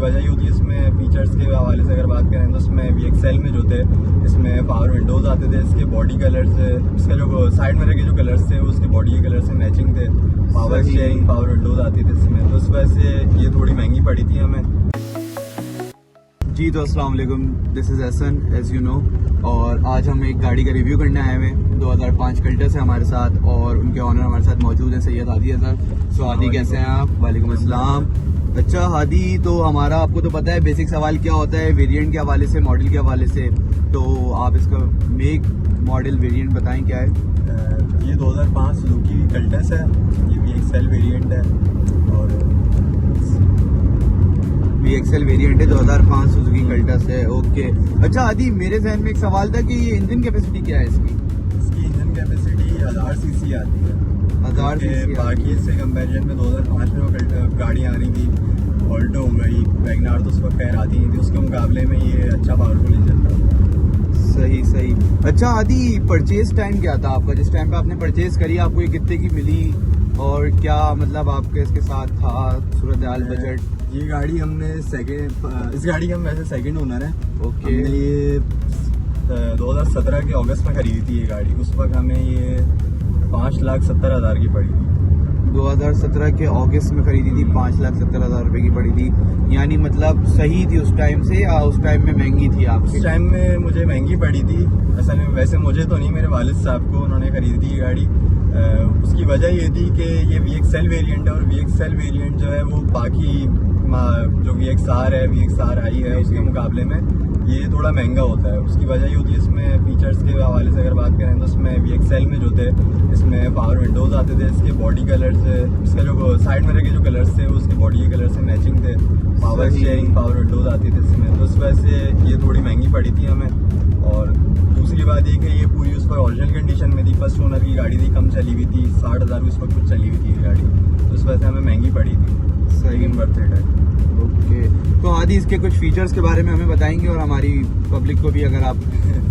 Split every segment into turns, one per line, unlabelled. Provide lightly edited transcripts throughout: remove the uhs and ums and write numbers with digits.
वजह ये होती है इसमें फीचर्स के हवाले से अगर बात करें तो इसमें VXL में जो थे इसमें पावर विंडोज़ आते थे, इसके बॉडी कलर्स, इसका जो साइड मिरर के जो कलर्स थे वो उसके बॉडी के कलर से मैचिंग थे। पावर स्टीयरिंग, पावर विंडोज़ आती थी इसमें, तो इस वजह से ये थोड़ी महंगी पड़ी थी हमें।
जी तो अस्सलाम वालेकुम, this is Ehsan as you know, और आज हम एक गाड़ी का रिव्यू करने आए हुए हैं। 2005 कल्टस है हमारे साथ और उनके ऑनर हमारे साथ मौजूद हैं सैयद हादी सर। तो हादी कैसे हैं आप? वालेकुम अस्सलाम। अच्छा हादी, तो हमारा आपको तो पता है बेसिक सवाल क्या होता है वेरिएंट के हवाले से, मॉडल के हवाले से, तो आप इसका मेक मॉडल वेरिएंट बताएं क्या है।
ये 2005 सुजुकी कल्टस है, ये VXL वेरिएंट है और
VXL वेरिएंट है, 2005 सुजुकी कल्टस है। ओके, अच्छा आदि मेरे जहन में एक सवाल था कि ये इंजन कैपेसिटी क्या है इसकी?
इसकी इंजन कैपेसिटी 1000 सीसी आती है।
1000 सीसी।
बाकी से कंपैरिजन में 2005 में जो गाड़ियाँ आ रही थी, ऑल्टो हो गई, वैगनार तो उस वक्त खैर आती नहीं थी, उसके मुकाबले में ये अच्छा पावरफुल इंजन था।
सही सही। अच्छा आदि, परचेज टाइम क्या था आपका? जिस टाइम पे आपने परचेज करी आपको ये कितने की मिली और क्या मतलब आपके इसके साथ था सूरत हाल, बजट?
ये गाड़ी हमने इस गाड़ी के हम वैसे सेकंड ओनर हैं।
ओके।
हमने ये 2017 के अगस्त में खरीदी थी ये गाड़ी। उस वक्त हमें ये 5,70,000 की पड़ी थी।
2017 के अगस्त में खरीदी थी, 5,70,000 रुपए की पड़ी थी। यानी मतलब सही थी उस टाइम से या उस टाइम में महंगी थी आपकी?
उस टाइम में मुझे महंगी पड़ी थी असल में, वैसे मुझे तो नहीं, मेरे वालिद साहब को, उन्होंने खरीदी थी ये गाड़ी। उसकी वजह ये थी कि ये VXL वेरिएंट है और VXL वेरिएंट जो है वो बाकी जो VXR है, VXRI है, उसके मुकाबले में ये थोड़ा महंगा होता है। उसकी वजह ये होती है इसमें फीचर्स के हवाले से अगर बात करें तो इसमें VXL में जो थे इसमें पावर विंडोज़ आते थे, इसके बॉडी कलर्स, इसका जो साइड मिरर के जो कलर्स थे वो उसके बॉडी के कलर से मैचिंग थे। पावर स्टीयरिंग, पावर विंडोज़ आती थी इसमें, तो इस वजह से ये थोड़ी महंगी पड़ी थी हमें। और दूसरी बात ये कि ये पूरी उस पर ओरिजिनल कंडीशन में थी, फर्स्ट ओनर की गाड़ी थी, कम चली हुई थी, 60,000 उस वक्त कुछ चली हुई थी ये गाड़ी, तो इस वजह से हमें महंगी पड़ी थी।
सही,
वर्थ इट है।
ओके, तो आदि इसके कुछ फीचर्स के बारे में हमें बताएंगे और हमारी पब्लिक को भी अगर आप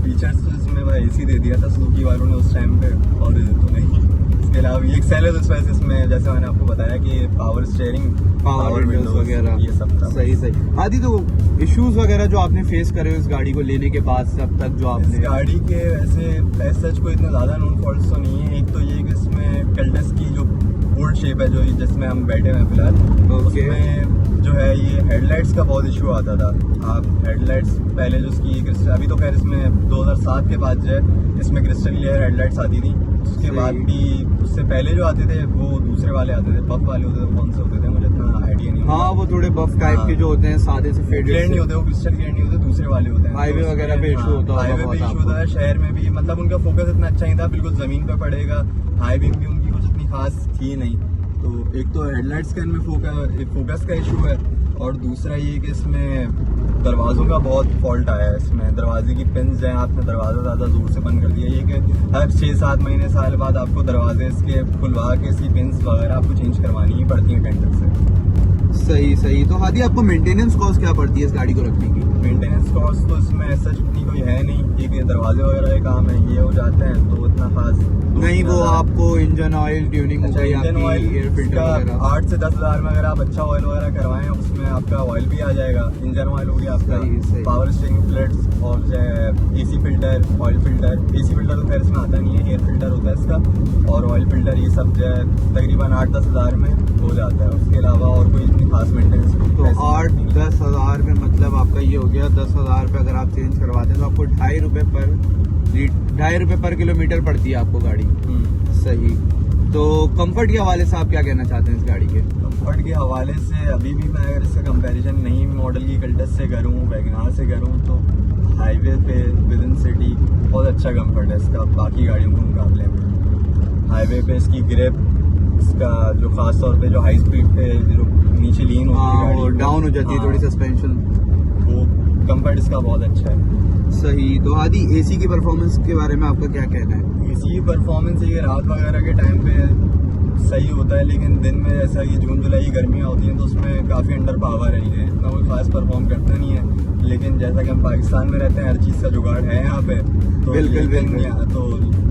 फीचर्स तो इसमें AC दे दिया था सुजुकी वालों ने उस टाइम पे, और तो नहीं। इसके अलावा VXL है तो इस वजह से इसमें जैसे मैंने आपको बताया कि पावर स्टीयरिंग,
पावर विंडोज वगैरह
ये सब था।
सही सही। आदि तो इश्यूज वगैरह जो आपने फेस करे इस गाड़ी को लेने के बाद सब तक जो आपने?
इस गाड़ी के वैसे सच को इतने ज़्यादा नोन फॉल्ट्स तो नहीं है। एक तो ये कि इसमें कल्टस की जो बोल्ड शेप है जो जिसमें हम बैठे हुए हैं फिलहाल, उसमें जो है ये हेडलाइट्स का बहुत इशू आता था। आप हेडलाइट्स पहले जो उसकी, अभी तो खैर इसमें 2007 के बाद जो है इसमें क्रिस्टल क्लियर हेडलाइट्स आती थी। उसके बाद भी उससे पहले जो आते थे वो दूसरे वाले आते थे, बफ वाले होते थे, कौन से होते थे मुझे इतना आइडिया नहीं।
हाँ, वो थोड़े बफ टाइप के जो होते हैं, सादे से फेड
क्लियर नहीं होते, वो क्रिस्टल क्लियर नहीं होते, दूसरे वाले होते हैं।
हाईवे वगैरह पे इशू होता है,
हाईवे पे इशू होता है, शहर में भी मतलब उनका फोकस इतना अच्छा नहीं था, बिल्कुल जमीन पे पड़ेगा। हाईवे भी उनकी कुछ इतनी खास थी नहीं। तो एक तो हेडलाइट्स का इनमें फोकस का इशू है, और दूसरा ये कि इसमें दरवाज़ों का बहुत फॉल्ट आया है। इसमें दरवाजे की पिन्स जो हैं, आपने दरवाज़ा ज़्यादा ज़ोर से बंद कर दिया। ये कि हर 6-7 महीने साल बाद आपको दरवाजे इसके खुलवा के इसकी पिन्स वगैरह आपको चेंज करवानी ही पड़ती हैं टेंडर से।
सही सही। तो हादी आपको मेंटेनेंस कॉस्ट क्या पड़ती है इस गाड़ी को रखने की?
मेंटेनेंस कॉस्ट तो इसमें ऐसा इतनी कोई है नहीं, क्योंकि दरवाजे वगैरह के काम है, ये हो जाते हैं तो इतना खास
नहीं। वो आपको इंजन ऑयल ट्यूनिंग हो गई,
इंजन ऑयल,
एयर फिल्टर वगैरह
8 से 10 हज़ार में अगर आप अच्छा ऑयल वगैरह करवाएं उसमें आपका ऑयल भी आ जाएगा। इंजन ऑयल हो गया आपका, पावर स्टीयरिंग प्लेट्स और जो है AC filter, oil filter. AC filter तो खैर इसमें आता नहीं है, एयर फिल्टर होता है इसका, और ऑयल फिल्टर, ये सब जो है तकरीबन 8-10 हज़ार में हो जाता है। उसके अलावा और कोई इतनी खास मेंटेनेंस
तो 8-10 हज़ार में मतलब आपका ये हो गया 10 हज़ार पे अगर आप चेंज करवाते हैं तो आपको 2.5 रुपये पर किलोमीटर पड़ती है आपको गाड़ी। सही। तो कंफर्ट के हवाले से आप क्या कहना चाहते हैं इस गाड़ी के?
कंफर्ट के हवाले से अभी भी मैं अगर इसका कंपैरिजन नई मॉडल की कल्टस से करूँ, वैगनार से करूँ, तो हाईवे पे विद इन सिटी बहुत अच्छा कंफर्ट है इसका बाकी गाड़ियों के मुकाबले में। हाईवे पे इसकी ग्रिप, इसका जो खास तौर पे जो हाई स्पीड पे जो नीचे लीन होती है गाड़ी,
डाउन हो जाती है थोड़ी सस्पेंशन,
वो कंफर्ट इसका बहुत अच्छा है।
सही। तो आदि AC की परफॉर्मेंस के बारे में आपका क्या कहना है?
AC की परफॉर्मेंस ये रात वगैरह के टाइम पे सही होता है, लेकिन दिन में जैसा कि जून जुलाई की गर्मियाँ होती हैं तो उसमें काफ़ी अंडर पावर है, ये इतना कोई खास परफॉर्म करता नहीं है। लेकिन जैसा कि हम पाकिस्तान में रहते हैं, हर चीज़ का जुगाड़ है यहाँ पे, तो
बिल्कुल,
लेकिन
बिल्कुल।
यहाँ तो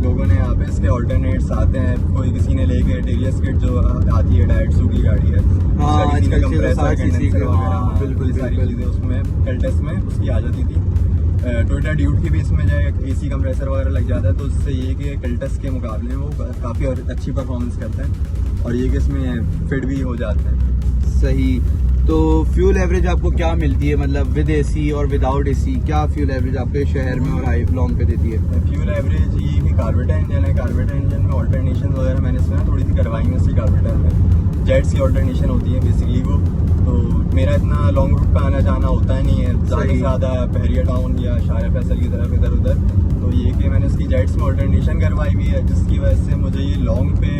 लोगों ने यहाँ पे इसके ऑल्टरनेट्स आते हैं, कोई किसी ने लेके टीरियस किट जो आती है डायरेक्ट की गाड़ी है,
हाँ,
उसका किसी ने
आजकल
कंप्रेसर
660 cc
कंडेंसर
के,
वगैरह,
हाँ,
हाँ,
बिल्कुल,
ये सारी
बिल्कुल।
चीज़ें उसमें कल्टस में उसकी आ जाती थी। टोयोटा ड्यूट की भी इसमें जो है एसी कंप्रेसर वगैरह लग जाता है, तो उससे ये कि कल्टस के मुकाबले में वो काफ़ी और अच्छी परफॉर्मेंस करता है, और ये कि इसमें फिट भी हो जाता है।
सही। तो फ्यूल एवरेज आपको क्या मिलती है, मतलब विद एसी और विदाउट एसी, क्या फ्यूल एवरेज आपके शहर में और हाई लॉन्ग पे देती है?
फ्यूल एवरेज ये कि कार्बोरेटर इंजन है, कार्बोरेटर इंजन में ऑल्टरनेशन वगैरह मैंने सुना थोड़ी सी करवाई है उसकी कार्बोरेटर में, जेट्स की ऑल्टरनेशन होती है बेसिकली वो, तो मेरा इतना लॉन्ग रूट पे आना जाना होता ही नहीं है, ज़्यादा से ज़्यादा बहरिया टाउन या शार फैसल की तरफ इधर उधर, तो ये कि मैंने उसकी जेट्स में ऑल्टरनेशन करवाई हुई है, जिसकी वजह से मुझे ये लॉन्ग पे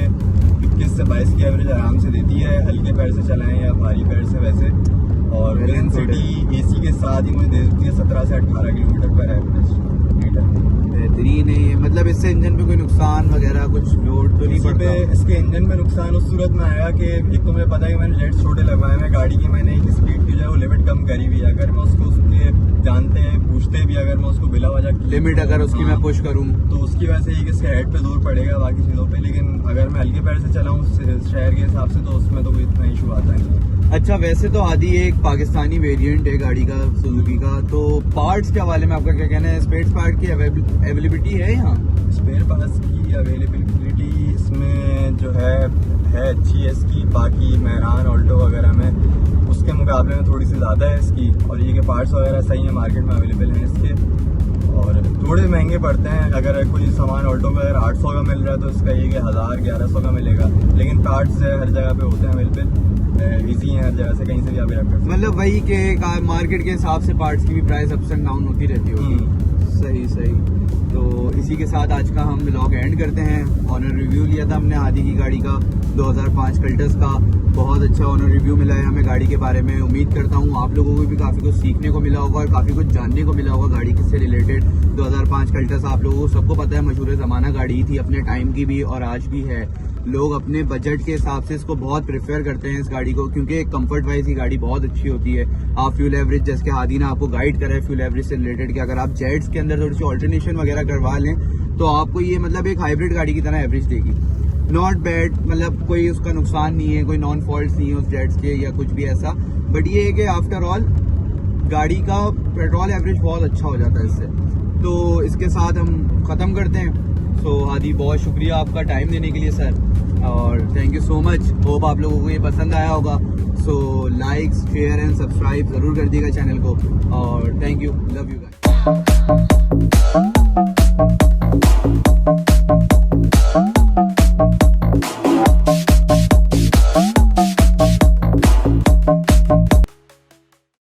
21 से 22 की एवरेज आराम से देती है, हल्के पैर से चलाएं या भारी पैर से वैसे, और विद इन सिटी एसी के साथ ही मुझे दे देती है 17 से 18 किलोमीटर पर एवरेज लीटर।
बेहतरीन है ये, मतलब इससे इंजन पे कोई नुकसान वगैरह कुछ लोड तो नहीं
इसी पे
पड़ता?
इसके इंजन में नुकसान उस सूरत में आया कि एक तो मुझे पता है कि मैंने जेट्स छोटे लगवाए हैं गाड़ी की, मैंने एक स्पीड की जो है वो लिमिट कम करी हुई है, अगर मैं उसको उसके जानते हैं पूछते भी अगर मैं उसको बिला वजह
लिमिट अगर उसकी मैं पुश करूँ
तो उसकी वजह से ये कि इसके हेड पे दूर पड़ेगा बाकी चीज़ों पे, लेकिन अगर मैं हल्के पैर से चलाऊँ शहर के हिसाब से तो उसमें तो कोई इतना इशू आता नहीं है।
अच्छा, वैसे तो आदि एक पाकिस्तानी वेरिएंट है गाड़ी का सुजुकी का, तो पार्ट्स के हवाले में आपका क्या कहना है? स्पेयर पार्ट की अवेलेबिलिटी है यहाँ?
स्पेयर पार्ट्स की अवेलेबिलिटी इसमें जो है अच्छी है इसकी, बाकी मेहरान ऑल्टो वगैरह में उसके मुकाबले में थोड़ी सी ज़्यादा है इसकी, और ये कि पार्ट्स वगैरह सही है, मार्केट में अवेलेबल हैं इसके, और थोड़े महंगे पड़ते हैं, अगर कोई सामान ऑल्टो में अगर 800 का मिल रहा है तो इसका ये कि 1000-1100 का मिलेगा, लेकिन पार्ट्स हर जगह पे होते हैं अवेलेबल, इजी है हर जगह से, कहीं से भी आप रख सकते हैं।
मतलब वही के मार्केट के हिसाब से पार्ट्स की भी प्राइस अप्स एंड डाउन होती रहती होगी। सही सही। तो इसी के साथ आज का हम व्लॉग एंड करते हैं। ऑनर रिव्यू लिया था हमने आदि की गाड़ी का, 2005 कल्टस का, बहुत अच्छा ऑनर रिव्यू मिला है हमें गाड़ी के बारे में। उम्मीद करता हूँ आप लोगों को भी काफ़ी कुछ सीखने को मिला होगा और काफ़ी कुछ जानने को मिला होगा गाड़ी से रिलेटेड। 2005 कल्टस आप लोगों को सबको पता है मशहूर ज़माना गाड़ी थी, अपने टाइम की भी और आज भी है। लोग अपने बजट के हिसाब से इसको बहुत प्रेफर करते हैं इस गाड़ी को, क्योंकि कंफर्ट वाइज ये गाड़ी बहुत अच्छी होती है। आप फ्यूल एवरेज, जैसे कि हादी ने आपको गाइड करा है फ्यूल एवरेज से रिलेटेड, कि अगर आप जेट्स के अंदर थोड़ी सी ऑल्टरनेशन वगैरह करवा लें तो आपको ये मतलब एक हाइब्रिड गाड़ी की तरह एवरेज देगी। नॉट बैड, मतलब कोई उसका नुकसान नहीं है, कोई नॉन फॉल्ट नहीं है उस जेट्स के या कुछ भी ऐसा, बट ये है कि आफ्टर ऑल गाड़ी का पेट्रोल एवरेज बहुत अच्छा हो जाता है इससे। तो इसके साथ हम ख़त्म करते हैं। सो हादी, बहुत शुक्रिया आपका टाइम देने के लिए सर, और thank you so much. Hope आप लोगों को ये पसंद आया होगा। So like, share and subscribe ज़रूर कर दिएगा चैनल को, और thank you, love you guys.